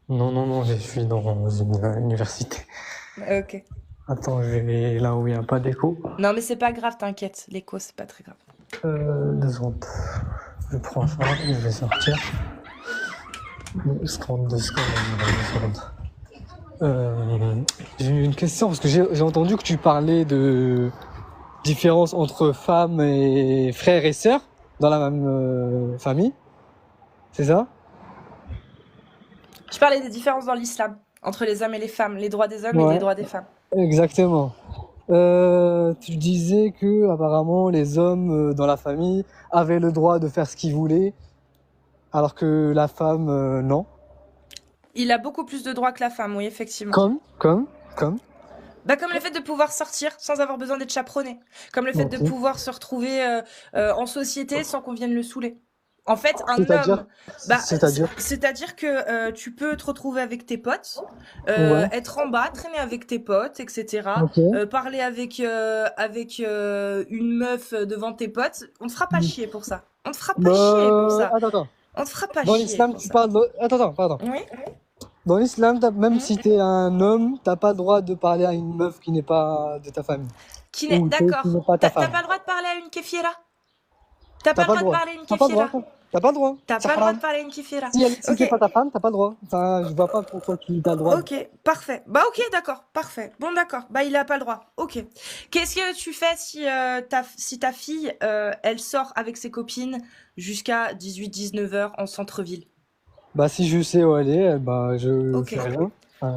Non, non, non, je suis dans une université. Ok. Attends, je vais là où il n'y a pas d'écho. Non, mais c'est pas grave, t'inquiète. L'écho, c'est pas très grave. 2 secondes. Je prends ça, je vais sortir. 2 secondes, 2 secondes, 2 secondes. J'ai une question parce que j'ai entendu que tu parlais de différence entre femmes et frères et sœurs dans la même famille. C'est ça? Je parlais des différences dans l'islam entre les hommes et les femmes, les droits des hommes et les Ouais, droits des femmes. exactement. Tu disais que apparemment les hommes dans la famille avaient le droit de faire ce qu'ils voulaient, alors que la femme non. Il a beaucoup plus de droits que la femme, oui, effectivement. Comme. Bah, comme le fait de pouvoir sortir sans avoir besoin d'être chaperonné. Comme le fait de Ok. pouvoir se retrouver en société sans qu'on vienne le saouler. En fait, un C'est-à-dire, homme, bah, c'est-à-dire. c'est-à-dire que tu peux te retrouver avec tes potes, Ouais. être en bas, traîner avec tes potes, etc. Ok. Parler avec une meuf devant tes potes. On te fera pas chier pour ça. On te fera pas chier pour ça. Attends. On te fera pas Dans chier l'islam, pour tu ça. parles de... Attends, pardon. Oui. Dans l'islam, même Mhm. si t'es un homme, t'as pas le droit de parler à une meuf qui n'est pas de ta famille. Qui n'est, Ou qui n'est d'accord. pas ta T'as femme. pas le droit de parler à une kéfiera. T'as T'as pas le pas le droit de droit. parler à une T'as pas le droit. kéfiera. T'as pas le droit. T'as C'est pas le droit haram. de parler à une kéfiera. Si Ok, c'est pas ta femme, t'as pas le droit. Enfin, je vois pas pourquoi tu as le droit. ok, parfait. Bah ok, d'accord, parfait. Bon, d'accord. Bah il a pas le droit. Ok. Qu'est-ce que tu fais si ta fille, elle sort avec ses copines jusqu'à 18-19 heures en centre-ville? Bah, si je sais où elle est, bah, je Ok. fais rien. Enfin,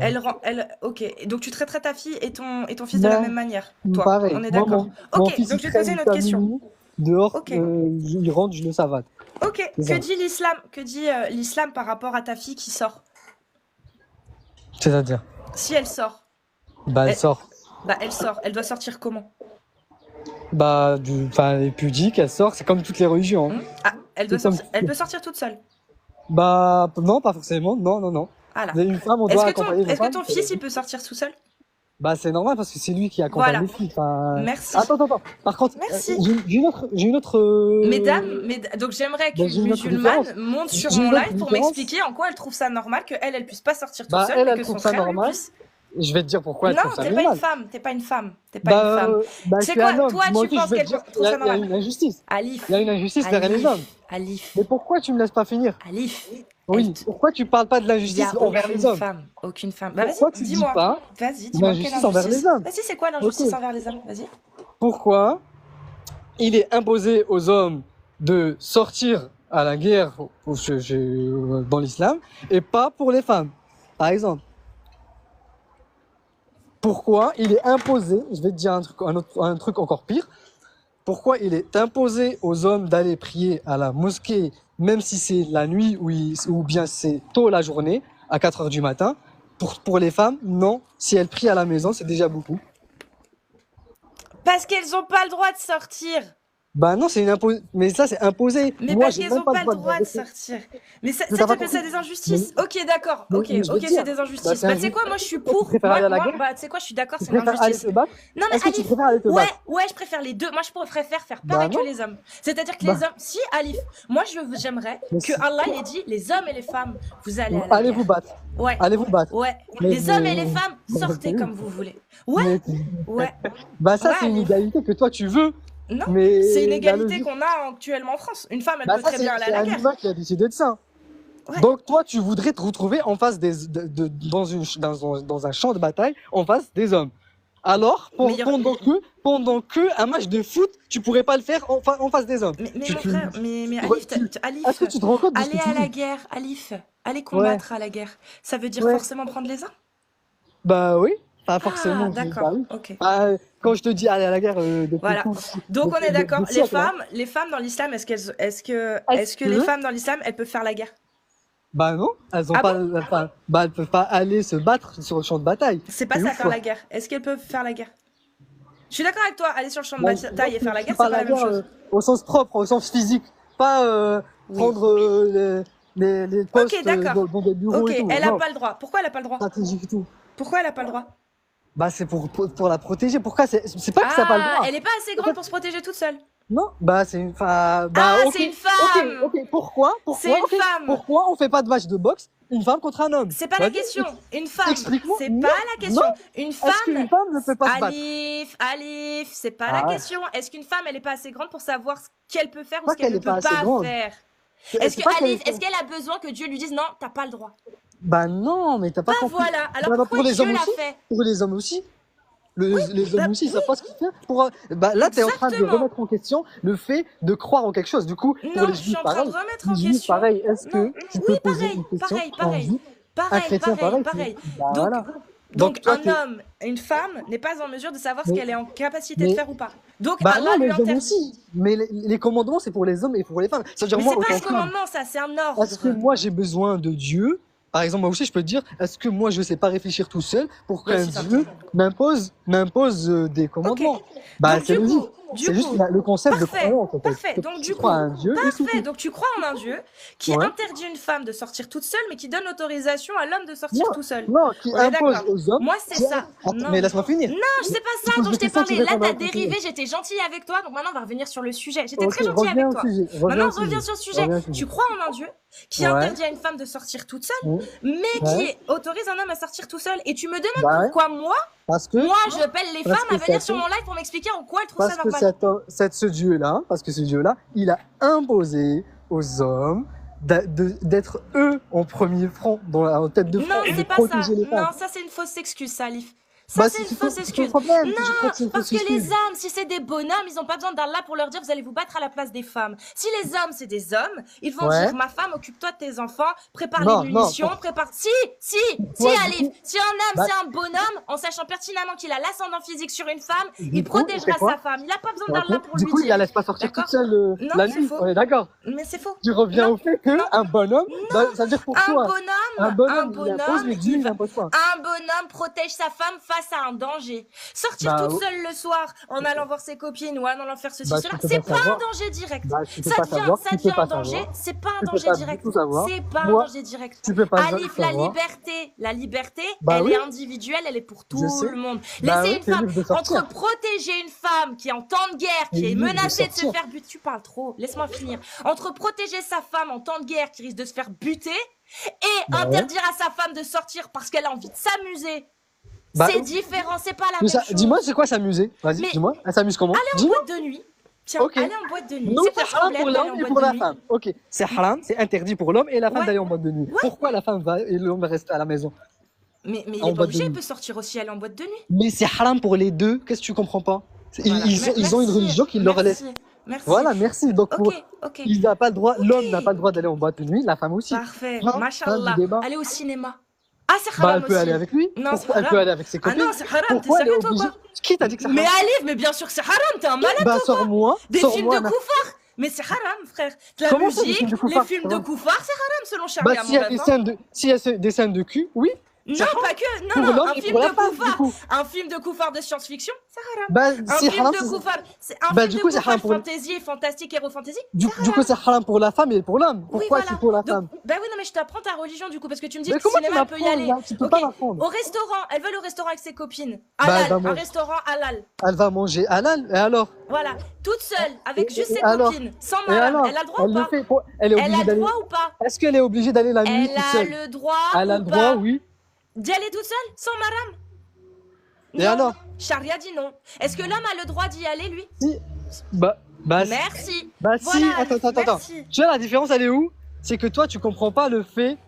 Ok. Donc tu traiterais ta fille et ton fils de la mais, même manière, toi. pareil. On est Moi, d'accord. mon Ok. fils, Donc il je vais te traîne poser une autre jusqu'à question. minuit. Dehors, Ok. il rentre, je le savate. Ok. C'est Que ça. dit l'islam? Que dit l'islam par rapport à ta fille qui sort? C'est-à-dire, Si elle sort, bah, elle elle, sort. bah elle sort. Elle doit sortir comment? Bah, enfin, elle est pudique, elle sort, c'est comme toutes les religions. Ah, elle doit C'est comme... sortir. Elle peut sortir toute seule. Bah, non, pas forcément, non, non, non. Ah là. Mais une femme, on doit accompagner une Est-ce que femme. ton fils il peut sortir tout seul? Bah, c'est normal parce que c'est lui qui accompagne Voilà. les filles. Enfin... Merci. Attends. Par contre, Merci. j'ai une autre, Donc j'aimerais bah, qu'une j'ai une autre différence. musulmane monte sur J'ai mon une autre live pour différence. m'expliquer en quoi elle trouve ça normal que elle puisse pas sortir toute Bah, seule, elle, mais elle que trouve son ça frère lui normal. puisse. Je vais te dire pourquoi elle Non, trouve ça t'es pas une normal. femme. T'es pas une femme. T'es pas une femme. Bah, je C'est suis un quoi? homme. Toi, Moi tu aussi, je penses vais te qu'elle dire, trouve ça il y a normal? une injustice. Alif. Il y a une injustice vers les hommes. Alif. Mais pourquoi tu me laisses pas finir? Alif. Oui, pourquoi tu parles pas de Il y l'injustice a envers les aucune hommes? femme. Aucune femme. Bah vas-y, Pourquoi tu dis dis-moi. pas Vas-y, dis-moi quelle l'injustice envers les injustice. hommes? Vas-y, c'est quoi Ok. l'injustice envers les hommes? Vas-y. Pourquoi il est imposé aux hommes de sortir à la guerre dans l'islam et pas pour les femmes, par exemple? Pourquoi il est imposé, je vais te dire un truc encore pire, pourquoi il est imposé aux hommes d'aller prier à la mosquée, même si c'est la nuit ou bien c'est tôt la journée, à 4 heures du matin? Pour les femmes, non. Si elles prient à la maison, c'est déjà beaucoup. Parce qu'elles ont pas le droit de sortir. Bah non, mais ça, c'est imposé. Mais Moi, parce j'ai qu'elles même ont pas pas le le droit de droit de rester. sortir. Mais ça, Mais ça t'as pas t'appelles ça compris. des Mais, injustices? Ok, d'accord. mais Ok, je vais te c'est dire, des bah, injustices. c'est Bah, tu sais injuste. quoi, moi je suis Toi, tu pour. préfères aller à la guerre? Bah, tu sais quoi, je suis d'accord, Tu c'est une préfères aller injustice. te battre? Non, mais Est-ce que tu Alif, préfères aller te ouais, battre? ouais, je préfère les deux. Moi, je préfère faire Bah pareil que non. les hommes. C'est-à-dire que les Bah, hommes, si Alif, moi j'aimerais mais que Allah ait dit les hommes et les femmes, vous allez à la allez vous guerre. battre. Ouais, Allez vous battre. ouais. Mais, Les hommes et mais, les femmes, sortez comme vous voulez. Ouais, mais- ouais, bah ça, ouais, c'est une Alif. égalité que toi, tu veux. Non, c'est une Mais la égalité logique, qu'on a actuellement en France. Une femme, elle bah peut ça, très bien aller à c'est la un guerre. humain qui a décidé de ça. Ouais. Donc toi, tu voudrais te retrouver en face dans un champ de bataille, en face des hommes. Alors, Mais il y aura- pendant que un match de foot, tu pourrais pas le faire en face des hommes. Mais Tu- mon tu- frère, mais tu- Alif, tu- Alif, Est-ce que tu te rends compte de ce que aller tu à la dis? guerre, Alif, aller Ouais, combattre à la guerre, ça veut dire ouais. forcément prendre les armes? Bah oui, pas Ah, forcément. Bah d'accord, oui. ok. Bah, quand je te dis aller à la guerre depuis Voilà. tout, Donc on est d'accord. des siècles, hein. Les femmes dans l'islam, Est-ce est-ce que les que femmes dans l'islam, elles peuvent faire la guerre? Bah non, elles ont Ah pas, bon? enfin, bah elles peuvent pas aller se battre sur le champ de bataille. C'est pas C'est ça ouf faire quoi. la guerre. Est-ce qu'elles peuvent faire la guerre? Je suis d'accord avec toi. Aller sur le champ de Bah, bataille et faire la tu guerre, c'est parles pas la la même guerre chose. au sens propre, au sens physique, pas Oui. prendre les Ok, postes d'accord. dans des bureaux Ok, et tout. elle a Non, pas le droit. Pourquoi elle a pas le droit? stratégique et tout. Pourquoi elle a pas le droit? Bah c'est pour la protéger. Pourquoi c'est pas que ça n'a pas le Ah, droit. elle est pas assez En grande fait, pour se protéger toute seule. Non, bah c'est une femme. Bah Ah, ok, c'est une femme. Pourquoi? C'est une Ok. femme. Pourquoi on fait pas de match de boxe une femme contre un homme? C'est pas la Vas-y, question. Une femme. explique-moi. C'est Non, pas la question. non. Une Est-ce qu'une femme. femme ne peut pas se battre? Alif, c'est pas la Ah, question. Est-ce qu'une femme, elle est pas assez grande pour savoir ce qu'elle peut faire ou pas ce qu'elle qu'elle ne est pas peut assez pas grande. faire? C'est Est-ce que pas qu'elle Alif, est. est-ce qu'elle a besoin que Dieu lui dise non, t'as pas le droit? Bah non, mais t'as pas Bah compris. voilà. Alors Bah, pourquoi pour les Dieu hommes l'a aussi. fait? Pour les hommes aussi. Les Bah hommes aussi, ils savent pas ce qu'ils font. Bah, là, tu es en train de exactement. remettre en question le fait de croire en quelque chose. Du coup, pour Non, les je suis juifs, en train de pareil. remettre en Les juifs, question. pareil. Est-ce Non, que tu oui, peux poser une question à un pareil. juif, un chrétien, pareil? Donc, Voilà. donc toi, un homme, une femme n'est pas en mesure de savoir ce Mais, qu'elle est en capacité de mais, faire ou pas. Donc bah Allah non, lui les hommes interdit. aussi. Mais les commandements, c'est pour les hommes et pour les femmes. Ça veut dire, Mais moi, c'est pas un autant femme, commandement, ça, c'est un est-ce que ordre. moi, j'ai besoin de Dieu? Par exemple, moi aussi, je peux te dire, est-ce que moi, je sais pas réfléchir tout seul pour Ouais, qu'un si, ça Dieu m'impose des Ok. commandements? Bah, Donc c'est logique. du C'est juste coup, le concept de parfait, croyance, en fait. parfait. Que Donc tu du crois à coup, un Dieu et c'est parfait. tout. Donc tu crois en un Dieu qui Ouais. interdit une femme de sortir toute seule, mais qui donne l'autorisation à l'homme de sortir Non, tout seul. non, qui On est impose d'accord. aux hommes. Moi, c'est qui- ça. Attends, Non. mais laisse-moi finir. Non, c'est pas Tu ça poses dont des je t'ai questions, tu parlé. Là, réponds à t'as la continuer. dérivé, j'étais gentille avec toi, donc maintenant on va revenir sur le sujet. J'étais Ok, très gentille avec reviens au toi. sujet. Maintenant, on revient sur le sujet. Reviens au sujet. Tu crois en un Dieu qui Ouais. interdit à une femme de sortir toute seule, Ouais. mais Ouais. qui autorise un homme à sortir tout seul. Et tu me demandes Bah ouais. pourquoi moi, Parce que, j'appelle les parce femmes que à venir ça sur fait- mon live pour m'expliquer en quoi elles trouvent parce ça que normal. ce Dieu-là, il a imposé aux hommes d'être eux en premier front, en tête de front, Non, et de c'est pas ça. protéger les femmes. Non, ça c'est une fausse excuse, Salif. Ça Bah, c'est une c'est fausse ton excuse. problème. Non, Je crois que c'est une parce fausse que les excuse. hommes, si c'est des bonhommes, ils ont pas besoin d'Allah pour leur dire vous allez vous battre à la place des femmes. Si les hommes c'est des hommes, ils vont Ouais. dire ma femme, occupe-toi de tes enfants, prépare Non, les non, munitions, pour- prépare. Si, Toi, du Alif, coup, si un homme bah- c'est un bonhomme, en sachant pertinemment qu'il a l'ascendant physique sur une femme, Du il coup, il protégera fait quoi sa femme. Il a pas besoin Ok. d'Allah pour Du lui coup, il la dire. laisse pas sortir D'accord. toute seule Non, la c'est nuit. faux. On est d'accord. Mais c'est faux. Tu reviens Non, au fait que non, un bonhomme, ça veut dire pour Un toi, un bonhomme, bonhomme, il impose, mais Dieu, il n'impose pas. un bonhomme protège sa femme face à un danger. Sortir Bah, toute seule le soir en allant voir ses copines ou en allant faire ceci, Bah, cela, tu peux c'est pas pas un savoir. danger direct. Bah, tu peux Ça pas devient, savoir, ça tu peux devient pas un danger, savoir. c'est pas un Tu peux danger pas du direct. tout savoir. C'est pas un Moi, danger direct. tu peux pas Alif, la savoir. liberté, Bah elle oui. est individuelle, elle est pour Je tout sais. le monde. Bah Laissez oui, une t'es femme, libre de sortir. entre protéger une femme qui est en temps de guerre, qui T'es est libre de menacée de se sortir. faire buter, tu parles trop, laisse-moi finir. Entre protéger sa femme en temps de guerre qui risque de se faire buter et Bah ouais. interdire à sa femme de sortir parce qu'elle a envie de s'amuser. Bah, C'est différent, c'est pas la mais même chose. dis-moi, c'est quoi s'amuser? Vas-y, Mais- dis-moi. Elle s'amuse comment? Allez en Dis-moi. boîte de nuit. Tiens, Ok. allez en boîte de nuit. Non, C'est quoi c'est le haram problème pour d'aller l'homme en et boîte pour de la nuit? femme. Ok, c'est haram, c'est interdit pour l'homme et la femme Ouais. d'aller en boîte de nuit. Ouais. Pourquoi la femme va et l'homme reste à la maison? Mais il En est pas boîte de obligé, il nuit. peut sortir aussi aller en boîte de nuit. Mais c'est haram pour les deux. Qu'est-ce que tu comprends pas? Voilà. Ils ont une Merci, religion qui leur laisse. Merci. Voilà, merci. Donc, Ok. il n'a pas le droit, Ok. l'homme n'a pas le droit d'aller en boîte de nuit, la femme aussi. Parfait. Fin Machallah. du débat. Aller au cinéma. Ah, c'est Bah, haram elle peut aussi. aller avec lui. Non, c'est Pourquoi elle haram. peut aller avec ses Ah copines? non, c'est haram. T'es Pourquoi elle est sérieux, toi, obligée? quoi? Qui t'a dit que c'est Mais haram? Alif, mais bien sûr que c'est haram. T'es un malade, Bah, toi, quoi. sors-moi. Des films Sors-moi de un- koufar. Mais c'est haram, frère. La Comment ça, des musique, films de les koufar? films de Comment? koufar, c'est haram selon Bah, Sharia, s'il y a mon des ref, hein. scènes s'il y a des scènes de cul, oui. Non, C'est haram. pas que. Pour Non, l'homme un et film pour la de femme, du koufar. coup. Un film de koufar de science-fiction, c'est haram. Bah, Un c'est film haram. de koufar, c'est un Bah, film du de coup, c'est koufar haram pour- fantasy, fantastique, héros fantasy. Du coup, c'est haram pour la femme et pour l'homme. Oui, Pourquoi c'est pour la Donc, femme? bah oui, non, mais je t'apprends ta religion du coup, parce que tu me dis Mais que le comment tu cinéma, elle peut y m'apprends, aller. là? Tu peux Ok. pas m'apprendre. Au restaurant, elle va au restaurant avec ses copines. Bah, Halal, bah, un moi- restaurant halal. Elle va manger halal, et alors? Voilà, toute seule, avec Et- juste et ses alors copines, sans Et madame. alors? Elle a le droit Elle ou le pas? fait. Elle est Elle obligée a le d'aller. droit ou pas? Est-ce qu'elle est obligée d'aller la nuit Elle toute a seule? le droit Elle a ou le droit, pas oui. d'y aller toute seule, sans madame? Et Non. alors? Charia dit non. Est-ce que l'homme a le droit d'y aller, lui? Si. Bah, si. Merci. Bah, si. Voilà, Attends. merci. Tu vois, la différence, elle est où? C'est que toi, tu comprends pas le fait.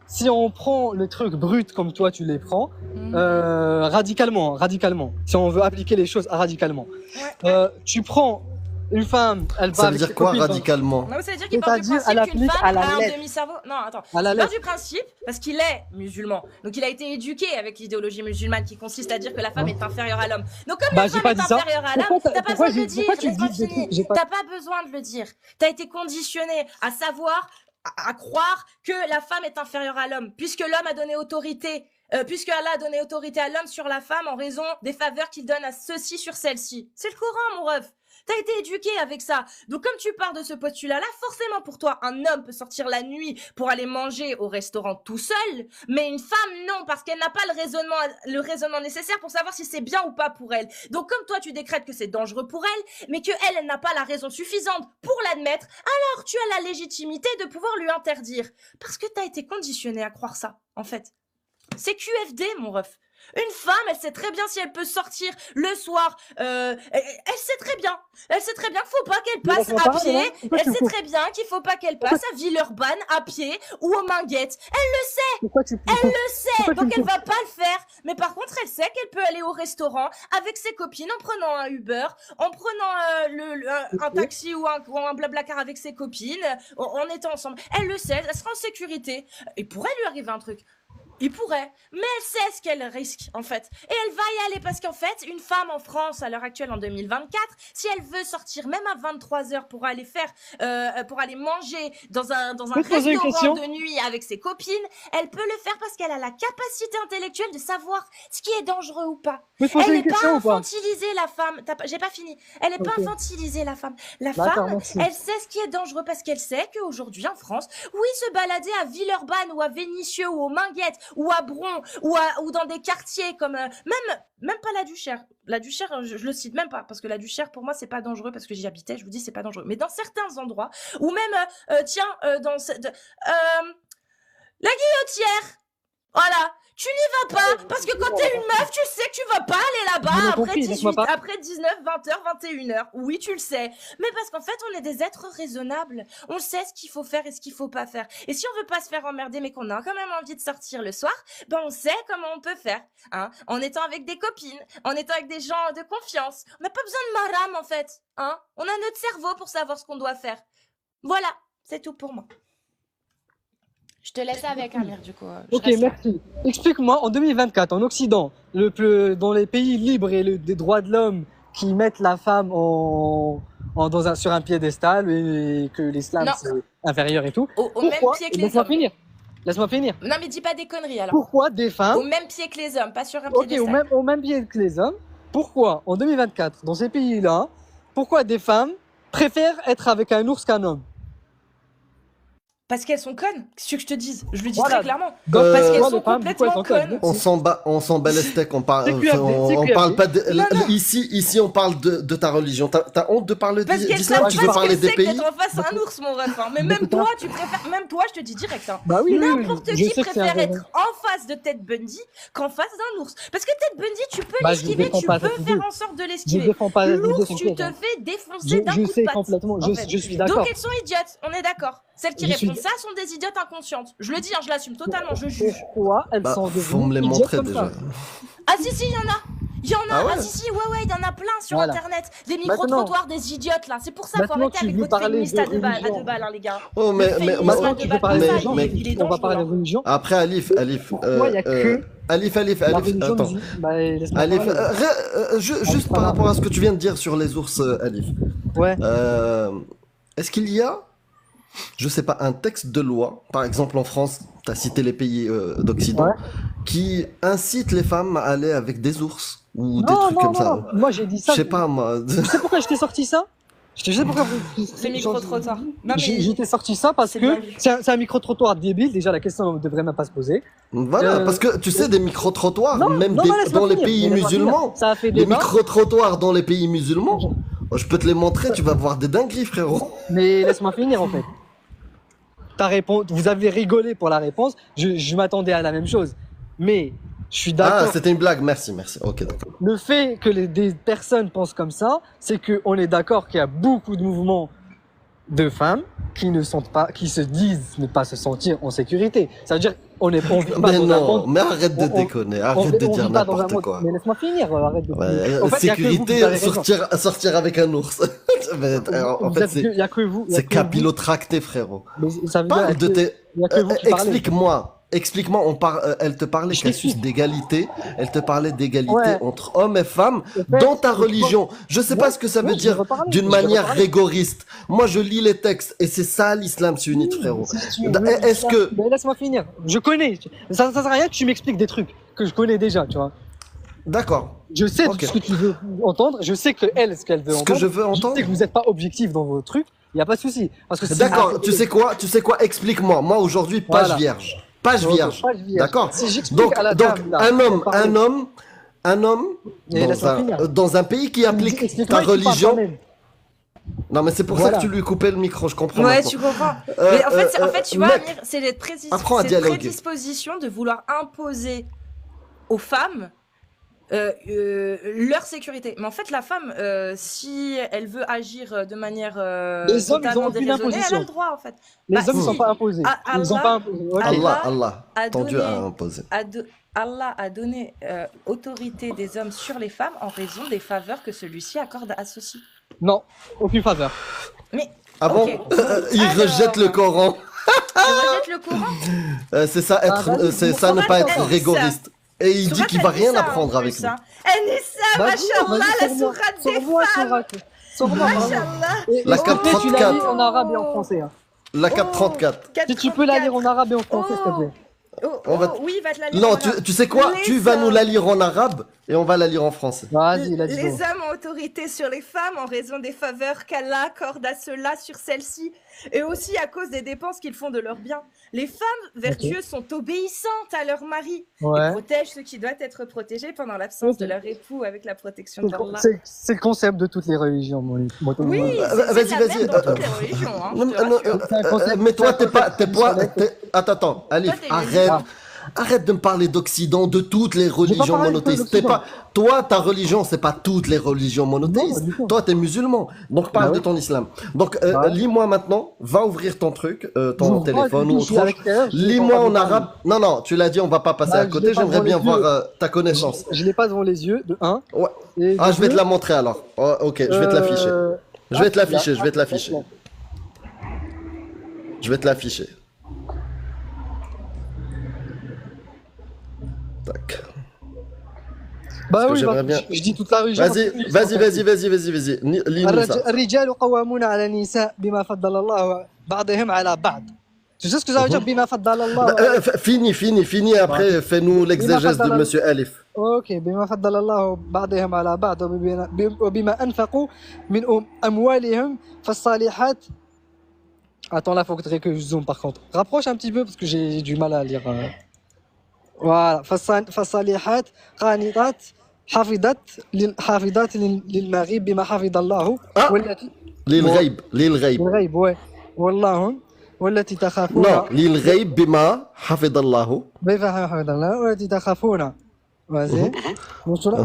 Si on prend les trucs bruts comme toi, tu les prends, Mhm. radicalement. Si on veut appliquer les choses radicalement. Tu prends une femme, elle va Ça veut avec dire ses quoi copines, radicalement? Non, ça veut dire qu'il part du C'est-à-dire, principe elle qu'une applique femme à la a un lettre. demi-cerveau. Non, attends. À la Il part lettre. du principe, parce qu'il est musulman. Donc il a été éduqué avec l'idéologie musulmane qui consiste à dire que la femme est inférieure à l'homme. Donc comme Bah, la j'ai femme pas est dit ça. inférieure à l'homme, Pourquoi t'as pas besoin de le j'ai- dire. pourquoi tu Laisse-moi dis des finir. trucs, j'ai pas- T'as pas besoin de le dire. T'as été conditionné à savoir, à croire que la femme est inférieure à l'homme, puisque l'homme a donné autorité. Puisque Allah a donné autorité à l'homme sur la femme en raison des faveurs qu'il donne à ceux-ci sur celle-ci. C'est le Coran, mon ref. T'as été éduqué avec ça. Donc comme tu pars de ce postulat-là, forcément pour toi, un homme peut sortir la nuit pour aller manger au restaurant tout seul, mais une femme non, parce qu'elle n'a pas le raisonnement nécessaire pour savoir si c'est bien ou pas pour elle. Donc comme toi tu décrètes que c'est dangereux pour elle, mais que elle n'a pas la raison suffisante pour l'admettre, alors tu as la légitimité de pouvoir lui interdire. Parce que t'as été conditionné à croire ça, en fait. C'est QFD, mon ref. Une femme, elle sait très bien si elle peut sortir le soir. Elle sait très bien. Elle sait très bien qu'il faut pas qu'elle passe à pied. Elle sait très bien qu'il faut pas qu'elle passe à Villeurbanne à pied ou aux Minguettes. Elle le sait. Elle le sait. Donc elle va pas le faire. Mais par contre, elle sait qu'elle peut aller au restaurant avec ses copines en prenant un Uber, en prenant un taxi ou un blablacar avec ses copines, en étant ensemble. Elle le sait. Elle sera en sécurité. Il pourrait lui arriver un truc. Il pourrait, mais elle sait ce qu'elle risque, en fait. Et elle va y aller parce qu'en fait, une femme en France, à l'heure actuelle, en 2024, si elle veut sortir même à 23h pour aller pour aller manger dans un restaurant de nuit avec ses copines, elle peut le faire parce qu'elle a la capacité intellectuelle de savoir ce qui est dangereux ou pas. Elle n'est pas infantilisée, la femme. J'ai pas fini. Elle n'est pas infantilisée, la femme. La femme, elle sait ce qui est dangereux parce qu'elle sait qu'aujourd'hui, en France, oui, se balader à Villeurbanne ou à Vénissieux ou aux Minguettes, ou à Bron, ou dans des quartiers comme même pas la Duchère. La Duchère, je le cite même pas parce que la Duchère pour moi c'est pas dangereux parce que j'y habitais. Je vous dis c'est pas dangereux. Mais dans certains endroits ou même la Guillotière. Voilà, tu n'y vas pas, parce que quand t'es une meuf, tu sais que tu vas pas aller là-bas après 19, 20h, 21h. Oui, tu le sais. Mais parce qu'en fait, on est des êtres raisonnables. On sait ce qu'il faut faire et ce qu'il faut pas faire. Et si on veut pas se faire emmerder, mais qu'on a quand même envie de sortir le soir, ben on sait comment on peut faire. Hein, en étant avec des copines, en étant avec des gens de confiance. On n'a pas besoin de marame, en fait. Hein, on a notre cerveau pour savoir ce qu'on doit faire. Voilà, c'est tout pour moi. Je te laisse avec Amir du coup. Ok, merci. Explique-moi, en 2024, en Occident, dans les pays libres et des droits de l'homme qui mettent la femme sur un piédestal et que l'islam c'est inférieur et tout. Au même pied que les hommes. Laisse-moi finir. Non mais dis pas des conneries alors. Pourquoi des femmes... Au même pied que les hommes, pas sur un piédestal. Ok, au même pied que les hommes. Pourquoi, en 2024, dans ces pays-là, pourquoi des femmes préfèrent être avec un ours qu'un homme? Parce qu'elles sont connes, c'est ce que je te dise. Je le dis très clairement. Parce qu'elles sont complètement connes. On s'en bat les steaks. On parle pas de. Ici, on parle de ta religion. T'as honte de parler d'islam? Tu veux parler des pays? Parce qu'elles savent en face un ours, mon ref. Mais même toi, tu préfères. Même toi, je te dis direct. Bah oui, n'importe qui préfère être en face de Ted Bundy qu'en face d'un ours. Parce que Ted Bundy, tu peux l'esquiver, tu peux faire en sorte de l'esquiver. L'ours, tu te fais défoncer d'un coup de patte. Je sais complètement. Je suis d'accord. Donc elles sont idiotes. On est d'accord. Celles qui répondent ça sont des idiotes inconscientes. Je le dis, je l'assume totalement, je juge. Pourquoi elles sont devenues faut me les montrer déjà. Ça. Ah si, il y en a. Il y en a, il y en a plein sur internet. Des micro-trottoirs, des idiotes là. C'est pour ça qu'il faut arrêter avec votre féministe à deux balles, hein, les gars. Oh, mais maintenant tu veux parler de religion, on va parler de religion. Après, Alif. Pourquoi il y a que. Alif, attends. Alif, juste par rapport à ce que tu viens de dire sur les ours, Alif. Ouais. Est-ce qu'il y a, je sais pas, un texte de loi, par exemple en France, tu as cité les pays d'Occident, qui incite les femmes à aller avec des ours ou des trucs comme ça? Moi j'ai dit ça. Je sais pas, moi. Tu sais pourquoi je t'ai sorti ça? Je sais pourquoi. C'est micro-trottoir. J'ai sorti ça parce que c'est un micro-trottoir débile. Déjà, la question ne devrait même pas se poser. Voilà, parce que tu sais, des micro-trottoirs, même dans les pays musulmans, des micro-trottoirs dans les pays musulmans, je peux te les montrer, tu vas voir des dingueries, frérot. Mais laisse-moi finir, en fait. Ta réponse, vous avez rigolé pour la réponse, je m'attendais à la même chose. Mais je suis d'accord. Ah, c'était une blague, merci. Ok, d'accord. Le fait que des personnes pensent comme ça, c'est qu'on est d'accord qu'il y a beaucoup de mouvements de femmes qui se disent ne pas se sentir en sécurité. Ça veut dire on vit pas dans un monde. Mais arrête de déconner, arrête de dire n'importe quoi. Mais laisse-moi finir, arrête de déconner. En fait, sécurité, sortir avec un ours. En fait, c'est capillotracté, frérot. Parle de tes. Explique-moi, elle te parlait d'égalité, elle te parlait d'égalité entre hommes et femmes dans ta religion. Je sais pas ce que ça veut dire d'une manière rigoriste. Moi, je lis les textes et c'est ça l'islam sunnite, frérot. Est-ce que... Mais laisse-moi finir. Je connais. Ça sert à rien que tu m'expliques des trucs que je connais déjà, tu vois. D'accord. Je sais Ok. ce que tu veux entendre, je sais que elle, ce qu'elle veut Ce entendre. que je veux Je entendre. sais que vous n'êtes pas objectif dans vos trucs, il n'y a pas de souci. Parce que si- D'accord, tu sais quoi, explique-moi. Moi aujourd'hui, page Voilà. vierge. Page Ok, vierge. page vierge. D'accord. Si j'explique Donc, à la donc dame, là, un homme, pour parler- un homme Et laisse-moi finir. dans un pays qui applique Explique-moi ta et tu parles religion. toi-même. Non, mais c'est pour Voilà. ça que tu lui coupais le micro, je comprends. Ouais, maintenant. tu comprends. Euh, Mais en fait, tu vois, mec, Amir, c'est cette apprends à dialoguer. prédisposition de vouloir imposer aux femmes leur sécurité. Mais en fait, la femme, si elle veut agir de manière Les hommes, ils totalement ont aucune déraisonnée, elle imposition. a le droit, en fait. Les Bah, hommes ne si. sont pas imposés. Ah, Ils sont Allah- pas imposés. Ok. Allah Allah, a ton Dieu donné- a imposé. Allah a donné autorité des hommes sur les femmes en raison des faveurs que celui-ci accorde à ceux-ci. Non, aucune faveur. Mais Ah bon ok. Il Alors, rejette le Coran. tu rejettes le Coran? C'est ça, être, vas-y, c'est bon, ça ne Sourate pas être An-Nisa. rigoriste. Et il dit Sourate qu'il va rien An-Nisa, apprendre en avec plus, nous. hein. An-Nisa, machallah, la sourate des Sors-moi femmes. sourate. Sors-moi, pardon. Machallah. Et La s'il te plaît, tu la 434. lis en arabe et en français. Hein. La 434. Si tu peux la lire en arabe et en français, s'il te plaît. On va Oui, il va te la lire. Non, en arabe. tu sais quoi? Les Tu vas nous hommes- la lire en arabe et on va la lire en français. Vas-y, là, dis Les hommes ont autorité sur les femmes en raison des faveurs qu'Allah accorde à ceux-là sur celles-ci, et aussi à cause des dépenses qu'ils font de leurs biens. Les femmes vertueuses sont obéissantes à leur mari et Ouais. protègent ce qui doit être protégé pendant l'absence Ok. de leur époux avec la protection d'Allah. C'est le concept de toutes les religions, mon Oui, Vas-y, c'est la vas-y, merde dans toutes les religions. Hein, Non, je te non, rassure. C'est un concept- mais toi, c'est un t'es pas. concept Attends, Alif, Toi, t'es arrête. musulman. Arrête de me parler d'Occident, de toutes les religions parlé de monothéistes. T'es l'Occident. pas, toi, ta religion, c'est pas toutes les religions monothéistes. Non, du tout. Toi, t'es musulman. Donc, parle Bah de oui. ton islam. Donc, Bah oui. lis-moi maintenant. Va ouvrir ton truc, ton J'ouvre pas, téléphone je ou suis autre à chose. l'extérieur, je Lis-moi l'ai pas en devant arabe. Non, tu l'as dit, on va pas passer Bah, à je côté. l'ai pas J'aimerais devant bien les voir yeux. ta connaissance. Je l'ai pas devant les yeux, de 1. Ouais. Et Ah, de je vais te deux, la montrer alors. Oh, ok, je vais te l'afficher. Je vais te là, l'afficher, je vais te là, l'afficher. là. Je vais te l'afficher. Tac. Bah que oui, j'aimerais bah, bien- je dis toute la religion. Vas-y. Lis-nous ça. الرجال قوامون على النساء بما فضل الله بعضهم على بعض. Tu sais ce que ça veut dire بما فضل الله Fini, après fais-nous l'exégèse de Monsieur Alif. اوكي بما فضل الله بعضهم على بعض وبما انفقوا من اموالهم فالصالحات. Attends, là, faut que je zoome par contre. Rapproche un petit peu parce que j'ai du mal à lire. Voilà. فالصالحات قانتات حافظات للمغيب بما حفظ الله Ah. والتي للغيب الغيب والله والتي تخافون Non, للغيب بما حفظ الله. بما حفظ الله والتي تخافون. Vas-y.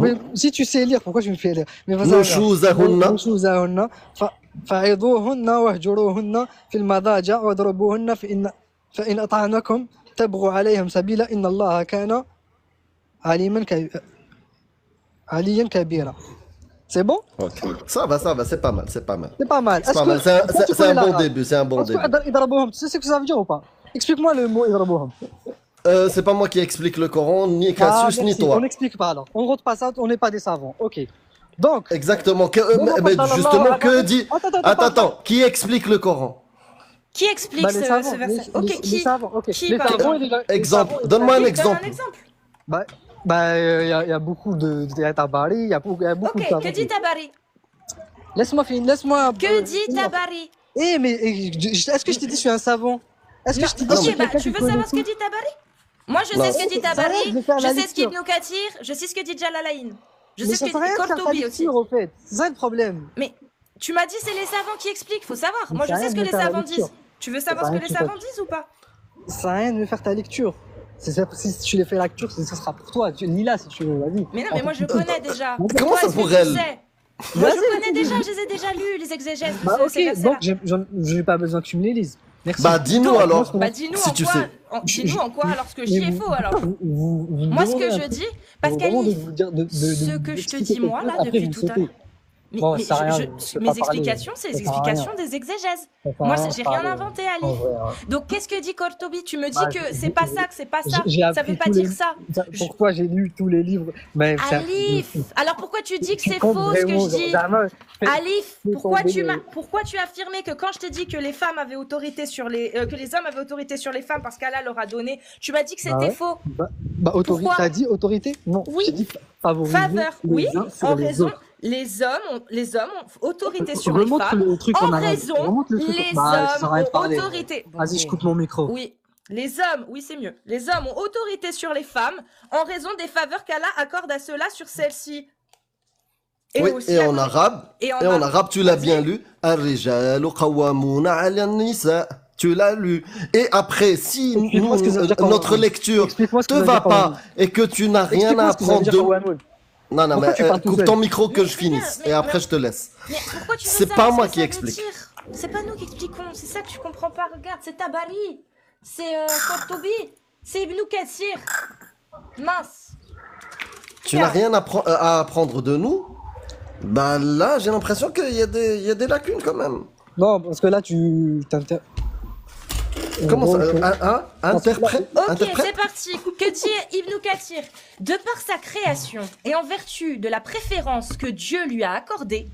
Mais si tu sais lire, pourquoi tu me fais lire? Mais vas-y, نشوزهن. نشوزهن فعظوهن واهجروهن في المضاجع واضربوهن فإن أطعنكم تبغوا عليهم سبيلا إن الله كان عليا كبيرا. C'est bon? Ok. Ça va, c'est pas mal. C'est pas mal. C'est pas mal. C'est un bon début, c'est un bon début. يضربوهم, tu sais ce que ça veut dire ou pas? Explique-moi le mot يضربوهم. C'est pas moi qui explique le Coran, ni Ah, Cassius, ni merci. toi. On n'explique pas alors. On rentre pas ça, on n'est pas des savants. Ok. Donc, Exactement. Mais Attends, justement, attends, que dit... attends. Attends, qui explique le Coran? Qui explique Bah, les ce savants, verset? les- Ok, les qui? savants, ok. Qui, Les par savants, exemple les Exemple, savants, donne-moi un Oui, donne exemple. un exemple. il y a beaucoup de Tabari, il y a beaucoup de Ok, savants. que dit Tabari? Laisse-moi finir, Que dit Tabari? Est-ce que je t'ai dit que je suis un savant? Est-ce que Non, je t'ai dit que je ok, suis bah, quelqu'un tu qui veux savoir connaît ce que tout? dit Tabari? Moi, je Non. sais ce que dit Ça Tabari, arrête de faire je la sais ce lecture. qu'Ibn Kathir, je sais ce que dit Jalalayn. Je Mais sais ça ce que sert à rien dit de faire ta Kortobi aussi. lecture, au fait. C'est ça le problème. Mais tu m'as dit c'est les savants qui expliquent, faut savoir. Mais Moi, je ça sais arrête ce que de les faire la savants lecture. disent. Tu veux savoir Ça ce que arrête les de faire- savants disent ou pas? Ça sert à rien de me faire ta lecture. Si tu les fais la lecture, ça sera pour toi. Lis-la si tu veux, vas-y. Mais non, mais moi, je connais déjà. Comment Toi, ça est-ce que pour tu elle? sais Moi, Vas-y, je connais déjà, je les ai déjà lus, les exégèses. Bah de ces ok, donc versets-là. j'ai pas besoin que tu me les lises. Merci. Bah dis-nous Donc, alors. Bah, dis-nous si en tu quoi, sais. dis-nous en quoi alors ce que je dis Mais est vous- faux alors. vous me Moi, ce demandez que un je truc, dis, vous Pascal me demandez Yves, de vous dire ce que je te d'expliquer dis, moi, quelque là, chose, après, depuis vous tout à sautez. l'heure. Bon, ça sert à rien, je peux mes pas parler. explications, c'est les Ça sert à rien. explications des exégèses. Ça sert à Moi, rien j'ai de rien parler, inventé, en Alif. vrai, hein. Donc, qu'est-ce que dit Kortobi? Tu me dis Bah, que c'est pas ça, que c'est pas ça. J'ai Ça appris veut pas tous dire les... ça. Pour toi, j'ai lu tous les livres. Mais Alif, alors pourquoi tu dis que tu c'est comptes faux ce que vraiment, je dis? Jamais. Alif, fais pourquoi tomber pourquoi tu as affirmé que quand je t'ai dit que les femmes avaient autorité sur que les hommes avaient autorité sur les femmes parce qu'Allah leur a donné, tu m'as dit que c'était ouais. faux? Autorité, Pourquoi? t'as dit autorité? Non, Oui. j'ai dit favoriser Faveur, les oui, uns sur en les raison, autres. les hommes ont autorité sur les Remonte femmes, le truc en en arabe. raison, Remonte le truc. les ça sert à hommes rien de ont parler. autorité. Vas-y, je coupe mon micro. Oui, les hommes, oui c'est mieux, les hommes ont autorité sur les femmes en raison des faveurs qu'Allah accorde à ceux-là sur celles-ci. Oui, et en arabe, tu l'as bien lu. Ar-rijalu qawwamuna 'ala an-nisa. Tu l'as lu. Et après, si notre lecture te va pas et que tu n'as rien à apprendre de... Non, mais coupe ton micro que je finisse. Et après, je te laisse. Mais pourquoi tu fais C'est ça? pas Qu'est-ce moi que qui ça veut explique. dire? C'est pas nous qui expliquons, c'est ça que tu comprends pas. Regarde, c'est Tabari, c'est Kortobi, c'est Ibn Kathir. Mince. Tu n'as rien à apprendre de nous? Bah là, j'ai l'impression qu'il y a des lacunes quand même. Non, parce que là, tu Comment ça? Interprète? Ok, c'est parti. Que dit Ibn Kathir? De par sa création et en vertu de la préférence que Dieu lui a accordée,